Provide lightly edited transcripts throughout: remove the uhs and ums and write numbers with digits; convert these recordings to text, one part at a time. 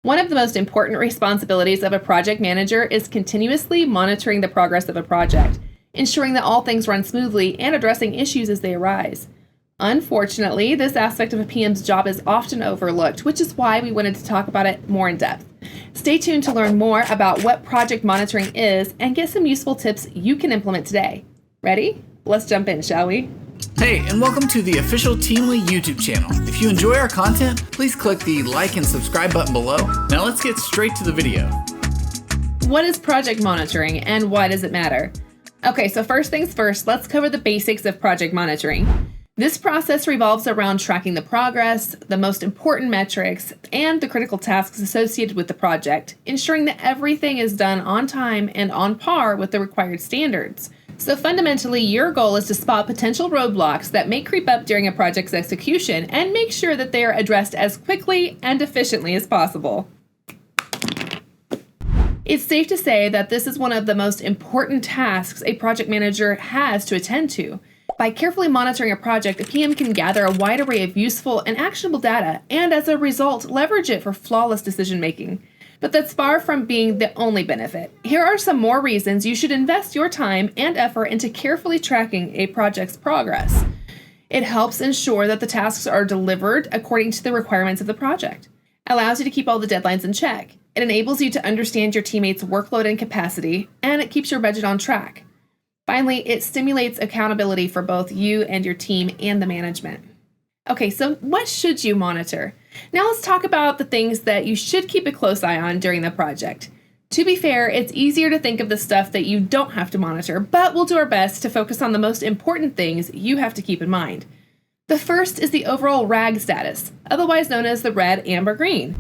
One of the most important responsibilities of a project manager is continuously monitoring the progress of a project, ensuring that all things run smoothly and addressing issues as they arise. Unfortunately, this aspect of a PM's job is often overlooked, which is why we wanted to talk about it more in depth. Stay tuned to learn more about what project monitoring is and get some useful tips you can implement today. Ready? Let's jump in, shall we? Hey, and welcome to the official Teamly YouTube channel. If you enjoy our content, please click the like and subscribe button below. Now let's get straight to the video. What is project monitoring and why does it matter? Okay, so first things first, let's cover the basics of project monitoring. This process revolves around tracking the progress, the most important metrics, and the critical tasks associated with the project, ensuring that everything is done on time and on par with the required standards. So fundamentally, your goal is to spot potential roadblocks that may creep up during a project's execution and make sure that they are addressed as quickly and efficiently as possible. It's safe to say that this is one of the most important tasks a project manager has to attend to. By carefully monitoring a project, a PM can gather a wide array of useful and actionable data, and as a result, leverage it for flawless decision-making. But that's far from being the only benefit. Here are some more reasons you should invest your time and effort into carefully tracking a project's progress. It helps ensure that the tasks are delivered according to the requirements of the project. Allows you to keep all the deadlines in check. It enables you to understand your teammates' workload and capacity, and it keeps your budget on track. Finally, it stimulates accountability for both you and your team and the management. Okay, so what should you monitor? Now let's talk about the things that you should keep a close eye on during the project. To be fair, it's easier to think of the stuff that you don't have to monitor, but we'll do our best to focus on the most important things you have to keep in mind. The first is the overall RAG status, otherwise known as the red, amber, green.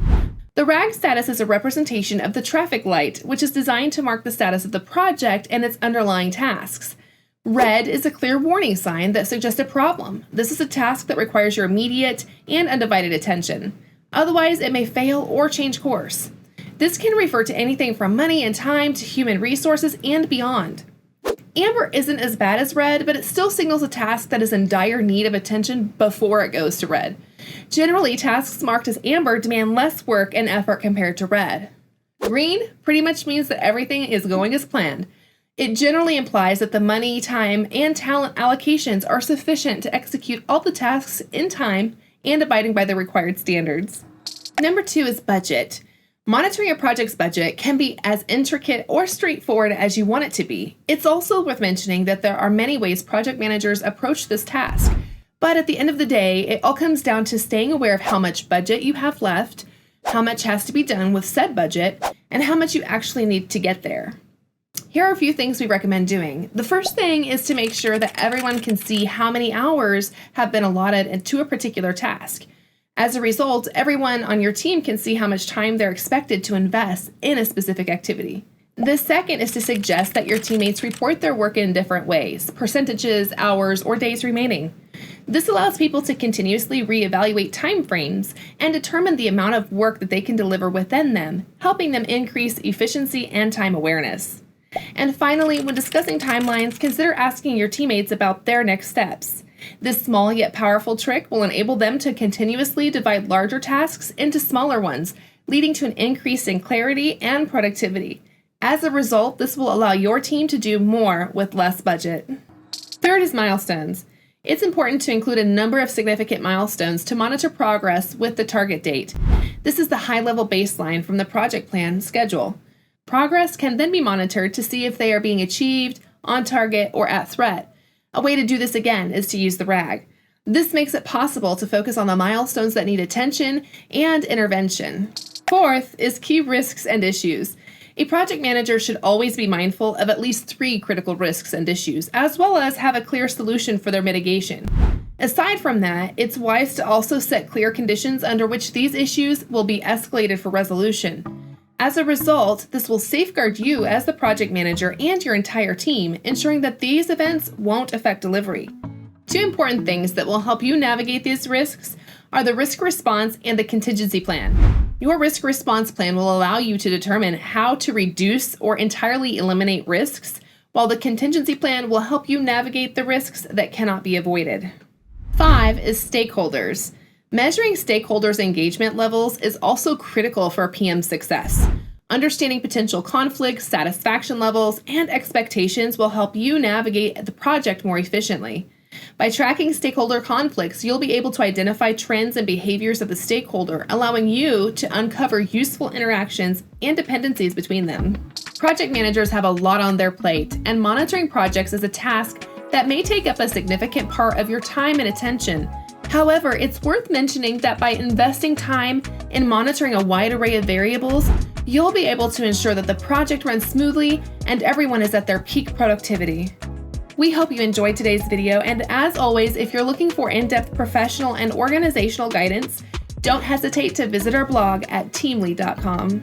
The RAG status is a representation of the traffic light, which is designed to mark the status of the project and its underlying tasks. Red is a clear warning sign that suggests a problem. This is a task that requires your immediate and undivided attention. Otherwise, it may fail or change course. This can refer to anything from money and time to human resources and beyond. Amber isn't as bad as red, but it still signals a task that is in dire need of attention before it goes to red. Generally, tasks marked as amber demand less work and effort compared to red. Green pretty much means that everything is going as planned. It generally implies that the money, time, and talent allocations are sufficient to execute all the tasks in time and abiding by the required standards. Number 2 is budget. Monitoring a project's budget can be as intricate or straightforward as you want it to be. It's also worth mentioning that there are many ways project managers approach this task. But at the end of the day, it all comes down to staying aware of how much budget you have left, how much has to be done with said budget, and how much you actually need to get there. Here are a few things we recommend doing. The first thing is to make sure that everyone can see how many hours have been allotted to a particular task. As a result, everyone on your team can see how much time they're expected to invest in a specific activity. The second is to suggest that your teammates report their work in different ways, percentages, hours, or days remaining. This allows people to continuously reevaluate timeframes and determine the amount of work that they can deliver within them, helping them increase efficiency and time awareness. And finally, when discussing timelines, consider asking your teammates about their next steps. This small yet powerful trick will enable them to continuously divide larger tasks into smaller ones, leading to an increase in clarity and productivity. As a result, this will allow your team to do more with less budget. Third is milestones. It's important to include a number of significant milestones to monitor progress with the target date. This is the high-level baseline from the project plan schedule. Progress can then be monitored to see if they are being achieved, on target, or at threat. A way to do this again is to use the RAG. This makes it possible to focus on the milestones that need attention and intervention. Fourth is key risks and issues. A project manager should always be mindful of at least 3 critical risks and issues, as well as have a clear solution for their mitigation. Aside from that, it's wise to also set clear conditions under which these issues will be escalated for resolution. As a result, this will safeguard you as the project manager and your entire team, ensuring that these events won't affect delivery. 2 important things that will help you navigate these risks are the risk response and the contingency plan. Your risk response plan will allow you to determine how to reduce or entirely eliminate risks, while the contingency plan will help you navigate the risks that cannot be avoided. 5 is stakeholders. Measuring stakeholders' engagement levels is also critical for PM success. Understanding potential conflicts, satisfaction levels, and expectations will help you navigate the project more efficiently. By tracking stakeholder conflicts, you'll be able to identify trends and behaviors of the stakeholder, allowing you to uncover useful interactions and dependencies between them. Project managers have a lot on their plate, and monitoring projects is a task that may take up a significant part of your time and attention. However, it's worth mentioning that by investing time in monitoring a wide array of variables, you'll be able to ensure that the project runs smoothly and everyone is at their peak productivity. We hope you enjoyed today's video, and as always, if you're looking for in-depth professional and organizational guidance, don't hesitate to visit our blog at teamly.com.